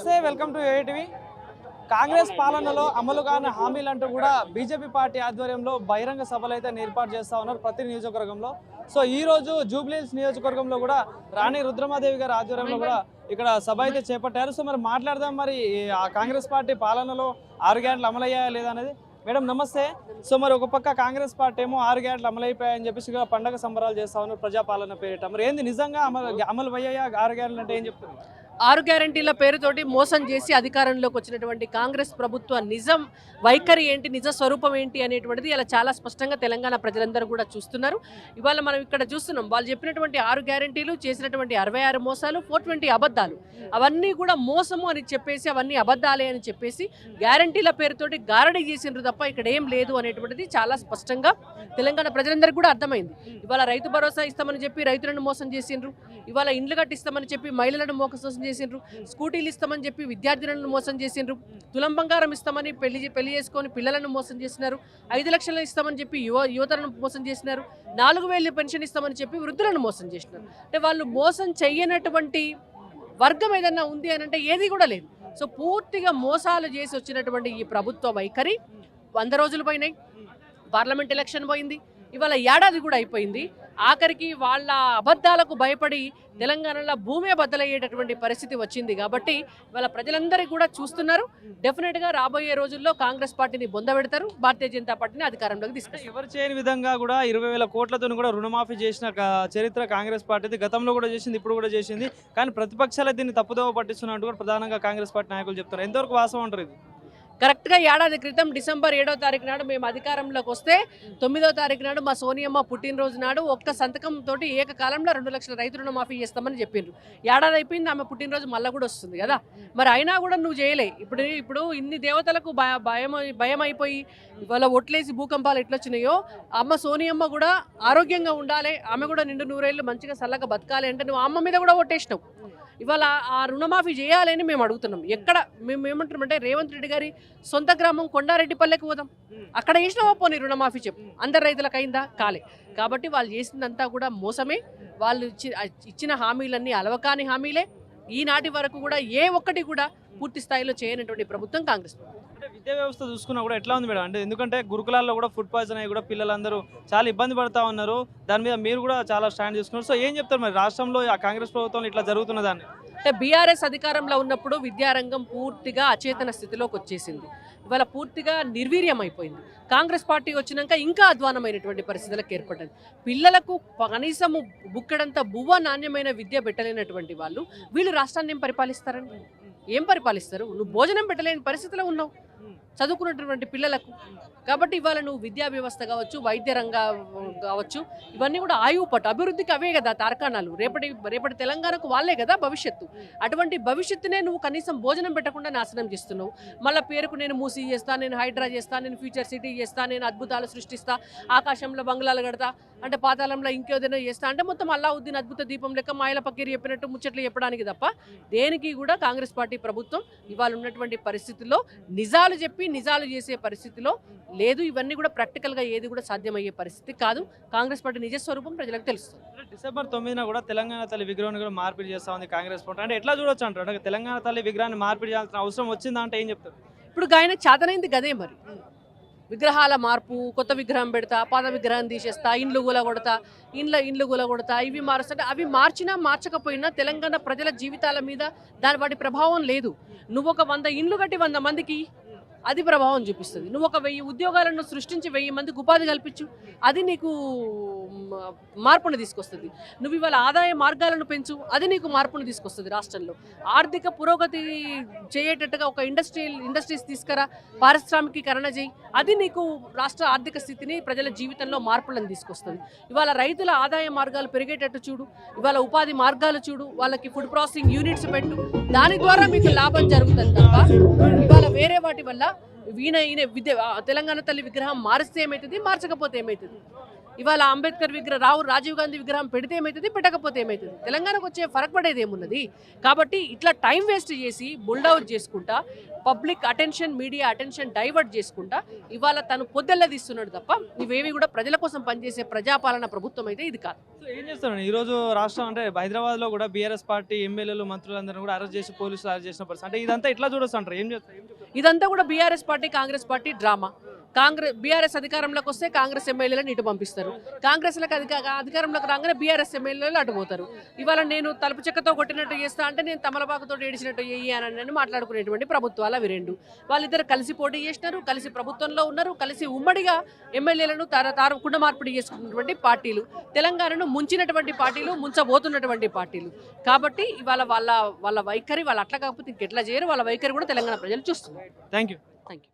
నమస్తే, welcome to ATV. Congress పాలనలో అమలు కాని హామీలంటూ కూడా బీజేపీ పార్టీ ఆధ్వర్యంలో బహిరంగ సభలు అయితే ఏర్పాటు చేస్తా ఉన్నారు ప్రతి నియోజకవర్గంలో. సో ఈ రోజు జూబ్లీహిల్స్ నియోజకవర్గంలో కూడా రాణి రుద్రమాదేవి గారి ఆధ్వర్యంలో కూడా ఇక్కడ సభ అయితే చేపట్టారు. సో మరి మాట్లాడదాం, మరి ఆ కాంగ్రెస్ పార్టీ పాలనలో 6 గ్యారెంట్లు అమలయ్యాయా లేదా అనేది. మేడం నమస్తే. సో మరి ఒక పక్క కాంగ్రెస్ పార్టీ ఏమో 6 గ్యారెంట్లు అమలైపోయాయని చెప్పేసి పండగ సంబరాలు చేస్తా ఉన్నారు ప్రజాపాలన పేరిట. మరి ఏంది నిజంగా అమలు అయ్యాయా 6 గ్యారెంట్లు అంటే ఏం చెప్తున్నారు? 6 గ్యారెంటీల పేరుతోటి మోసం చేసి అధికారంలోకి వచ్చినటువంటి కాంగ్రెస్ ప్రభుత్వ నిజం వైఖరి ఏంటి, నిజ స్వరూపం ఏంటి అనేటువంటిది ఇలా చాలా స్పష్టంగా తెలంగాణ ప్రజలందరూ కూడా చూస్తున్నారు. ఇవాళ మనం ఇక్కడ చూస్తున్నాం, వాళ్ళు చెప్పినటువంటి 6 గ్యారెంటీలు, చేసినటువంటి 66 మోసాలు, 420 అబద్ధాలు, అవన్నీ కూడా మోసము అని చెప్పేసి, అవన్నీ అబద్ధాలే అని చెప్పేసి గ్యారెంటీల పేరుతోటి గారడీ చేసిండ్రు తప్ప ఇక్కడ ఏం లేదు అనేటువంటిది చాలా స్పష్టంగా తెలంగాణ ప్రజలందరికీ కూడా అర్థమైంది. ఇవాళ రైతు భరోసా ఇస్తామని చెప్పి రైతులను మోసం చేసిండ్రు, ఇవాళ ఇండ్లు కట్టిస్తామని చెప్పి మహిళలను మోసం చేసిండ్రు, స్కూటీలు ఇస్తామని చెప్పి విద్యార్థులను మోసం చేసిండ్రు, తులం బంగారం ఇస్తామని పెళ్లి చేసుకొని పిల్లలను మోసం చేసినారు, 5 లక్షలు ఇస్తామని చెప్పి యువతలను మోసం చేసినారు, 4000 పెన్షన్ ఇస్తామని చెప్పి వృద్ధులను మోసం చేసినారు. అంటే వాళ్ళు మోసం చెయ్యనటువంటి వర్గం ఏదన్నా ఉంది అని అంటే ఏది కూడా లేదు. సో పూర్తిగా మోసాలు చేసి వచ్చినటువంటి ఈ ప్రభుత్వ వైఖరి 100 రోజులు పోయినాయి, పార్లమెంట్ ఎలక్షన్ పోయింది, ఇవాళ ఏడాది కూడా అయిపోయింది. ఆఖరికి వాళ్ళ అబద్ధాలకు భయపడి తెలంగాణలో భూమే బద్దలయ్యేటటువంటి పరిస్థితి వచ్చింది. కాబట్టి ఇవాళ ప్రజలందరికీ కూడా చూస్తున్నారు. డెఫినెట్గా రాబోయే రోజుల్లో కాంగ్రెస్ పార్టీని బొందబెడతారు, భారతీయ జనతా పార్టీని అధికారంలోకి తీసుకొస్తారు. ఎవరు చేయని విధంగా కూడా 20,000 కోట్లతో కూడా రుణమాఫీ చేసిన చరిత్ర కాంగ్రెస్ పార్టీది. గతంలో కూడా చేసింది, ఇప్పుడు కూడా చేసింది. కానీ ప్రతిపక్షాలు దీన్ని తప్పుదోవ పట్టిస్తున్నట్టు కూడా ప్రధానంగా కాంగ్రెస్ పార్టీ నాయకులు చెప్తారు. ఎంతవరకు వాస్తవం అంటారు ఇది? కరెక్ట్గా ఏడాది క్రితం డిసెంబర్ 7వ తారీఖు నాడు మేము అధికారంలోకి వస్తే 9వ తారీఖు నాడు మా సోనియమ్మ పుట్టినరోజు నాడు ఒక్క సంతకంతో ఏకకాలంలో 2 లక్షల రైతు రుణమాఫీ చేస్తామని చెప్పిండ్రు. ఏడాది అయిపోయింది, ఆమె పుట్టినరోజు మళ్ళీ కూడా వస్తుంది కదా. మరి అయినా కూడా నువ్వు చేయలే. ఇప్పుడు ఇన్ని దేవతలకు భయం అయిపోయి ఇవాళ ఒట్లేసి భూకంపాలు ఎట్లొచ్చినాయో, అమ్మ సోనియమ్మ కూడా ఆరోగ్యంగా ఉండాలి, ఆమె కూడా నిండు 100 ఏళ్ళు మంచిగా చల్లగా బతకాలి అంటే నువ్వు అమ్మ మీద కూడా ఒట్టేసినావు. ఇవాళ ఆ రుణమాఫీ చేయాలని మేము అడుగుతున్నాం. ఎక్కడ మేము ఏమంటున్నామంటే రేవంత్ రెడ్డి గారి సొంత గ్రామం కొండారెడ్డిపల్లెకి పోదాం, అక్కడ చేసినావా పోనీ రుణమాఫీ చెప్పు. అందరు రైతులకు అయిందా? కాలే. కాబట్టి వాళ్ళు చేసిందంతా కూడా మోసమే. వాళ్ళు ఇచ్చిన హామీలన్నీ అలవకాని హామీలే. ఈనాటి వరకు కూడా ఏ ఒక్కటి కూడా పూర్తి స్థాయిలో చేయనటువంటి ప్రభుత్వం కాంగ్రెస్. అంటే విద్యా వ్యవస్థ చూసుకున్నా కూడా ఎట్లా ఉంది మేడం? అంటే ఎందుకంటే గురుకులాల్లో కూడా ఫుడ్ పాయిజన్ అయ్యి కూడా పిల్లలందరూ చాలా ఇబ్బంది పడతా ఉన్నారు. దాని మీద మీరు కూడా చాలా స్టాండ్ తీసుకున్నారు. సో ఏం చెప్తారు మరి రాష్ట్రంలో ఆ కాంగ్రెస్ ప్రభుత్వం ఇట్లా జరుగుతున్న దాన్ని? అంటే బీఆర్ఎస్ అధికారంలో ఉన్నప్పుడు విద్యారంగం పూర్తిగా అచేతన స్థితిలోకి వచ్చేసింది. ఇవాళ పూర్తిగా నిర్వీర్యం అయిపోయింది. కాంగ్రెస్ పార్టీ వచ్చినాక ఇంకా అధ్వానమైనటువంటి పరిస్థితులకు ఏర్పడ్డది. పిల్లలకు కనీసము బుక్కడంత బువ్వ నాణ్యమైన విద్య పెట్టలేనటువంటి వాళ్ళు వీళ్ళు రాష్ట్రాన్ని ఏం పరిపాలిస్తారండి? ఏం పరిపాలిస్తారు? నువ్వు భోజనం పెట్టలేని పరిస్థితిలో ఉన్నావు చదువుకున్నటువంటి పిల్లలకు. కాబట్టి ఇవాళ నువ్వు విద్యా వ్యవస్థ కావచ్చు, వైద్య రంగం కావచ్చు, ఇవన్నీ కూడా ఆయువు పట్టు అభివృద్ధికి అవే కదా తార్కాణాలు. రేపటి తెలంగాణకు వాళ్ళే కదా భవిష్యత్తు. అటువంటి భవిష్యత్తునే నువ్వు కనీసం భోజనం పెట్టకుండా నాశనం చేస్తున్నావు. మళ్ళీ పేరుకు నేను మూసీ చేస్తా, నేను హైడ్రా చేస్తా, నేను ఫ్యూచర్ సిటీ చేస్తా, నేను అద్భుతాలు సృష్టిస్తా, ఆకాశంలో బంగ్లాలు కడతా అంటే పాతాళంలో ఇంకేదైనా చేస్తా అంటే మొత్తం అల్లావుద్దీన్ అద్భుత దీపం లెక్క మాయల పక్కీరు చెప్పినట్టు ముచ్చట్లు చెప్పడానికి తప్ప దేనికి కూడా కాంగ్రెస్ పార్టీ ప్రభుత్వం ఇవాళ ఉన్నటువంటి పరిస్థితుల్లో నిజాలు చెప్పి నిజాలు చేసే పరిస్థితిలో లేదు. ఇవన్నీ కూడా ప్రాక్టికల్గా ఏది కూడా సాధ్యమయ్యే పరిస్థితి కాదు. కాంగ్రెస్ పార్టీ నిజస్వరూపం ప్రజలకు తెలుస్తుంది. డిసెంబర్ 9న కూడా తెలంగాణ తల్లి విగ్రహాన్ని కూడా మార్పిడి చేస్తా ఉంది కాంగ్రెస్ పార్టీ. అంటే ఎట్లా చూడొచ్చు అంటారు? అంటే తెలంగాణ తల్లి విగ్రహాన్ని మార్పిడి చేయాల్సిన అవసరం వచ్చిందా అంటే ఏం చెప్తారు? ఇప్పుడు ఆయన చేతనైంది గదే మరి. విగ్రహాల మార్పు, కొత్త విగ్రహం పెడతా, పాత విగ్రహం తీసేస్తా, ఇండ్లు కూలగొడతా, ఇండ్లు కూలగొడతా, ఇవి మారుస్తా. అవి మార్చినా మార్చకపోయినా తెలంగాణ ప్రజల జీవితాల మీద వాటి ప్రభావం లేదు. నువ్వు ఒక 100 ఇండ్లు కట్టి 100 మందికి అది ప్రభావం చూపిస్తుంది. నువ్వు ఒక 1000 ఉద్యోగాలను సృష్టించి 1000 మందికి ఉపాధి కల్పించు, అది నీకు మార్పును తీసుకొస్తుంది. నువ్వు ఇవాళ ఆదాయ మార్గాలను పెంచు, అది నీకు మార్పును తీసుకొస్తుంది. రాష్ట్రంలో ఆర్థిక పురోగతి చేయటట్టుగా ఒక ఇండస్ట్రీస్ తీసుకురా, పారిశ్రామికీకరణ చేయి, అది నీకు రాష్ట్ర ఆర్థిక స్థితిని ప్రజల జీవితంలో మార్పులను తీసుకొస్తుంది. ఇవాళ రైతుల ఆదాయ మార్గాలు పెరిగేటట్టు చూడు, ఇవాళ ఉపాధి మార్గాలు చూడు, వాళ్ళకి ఫుడ్ ప్రాసెసింగ్ యూనిట్స్ పెట్టు, దాని ద్వారా మీకు లాభం జరుగుతుంది తప్ప ఇవాళ వేరే వాటి వల్ల తెలంగాణ తల్లి విగ్రహం మారిస్తే ఏమవుతుంది, మార్చకపోతే ఏమవుతుంది? ఇవాళ అంబేద్కర్ రాజీవ్ గాంధీ విగ్రహం పెడితే ఏమవుతుంది, పెట్టకపోతే ఏమవుతుంది, తెలంగాణకు వచ్చే ఫరక్ పడేది ఏమున్నది. కాబట్టి ఇట్లా టైం వేస్ట్ చేసి బుల్డౌట్ చేసుకుంటా, public attention, media attention divert చేసుకుంటా ఇవాళ తను పొద్దెల్ల తీస్తున్నాడు తప్ప ఇవేవి కూడా ప్రజల కోసం పనిచేసే ప్రజాపాలన ప్రభుత్వం అయితే ఇది కాదు. సో ఏం చేస్తాను ఈ రోజు రాష్ట్రం అంటే హైదరాబాద్ లో కూడా బీఆర్ఎస్ పార్టీ ఎమ్మెల్యేలు మంత్రులందరూ కూడా అరెస్ట్ చేసి పోలీసులు అరెస్ట్ చేసిన పరిస్థితి. అంటే ఇదంతా ఎట్లా చూడొచ్చు అంటారు, ఏం చేస్తారు? ఇదంతా కూడా BRS party Congress party drama. BRS అధికారంలోకి వస్తే కాంగ్రెస్ ఎమ్మెల్యేలను ఇటు పంపిస్తారు, కాంగ్రెస్లకు అధికారంలోకి రాగానే బీఆర్ఎస్ ఎమ్మెల్యేలు అటుపోతారు. ఇవాళ నేను తలుపు చెక్కతో కొట్టినట్టు చేస్తా అంటే నేను తమలపాకుతో ఏడిచినట్టు చెయ్యి అని మాట్లాడుకునేటువంటి ప్రభుత్వాలు అవి రెండు. వాళ్ళిద్దరు కలిసి పోటీ చేసినారు, కలిసి ప్రభుత్వంలో ఉన్నారు, కలిసి ఉమ్మడిగా ఎమ్మెల్యేలను కుండ మార్పిడి చేసుకున్నటువంటి పార్టీలు, తెలంగాణను ముంచినటువంటి పార్టీలు, ముంచబోతున్నటువంటి పార్టీలు. కాబట్టి ఇవాళ వాళ్ళ వైఖరి వాళ్ళు అట్లా కాకపోతే ఇంకెట్లా చేయరు, వాళ్ళ వైఖరి కూడా తెలంగాణ ప్రజలు చూస్తున్నారు. Thank you. Thank you.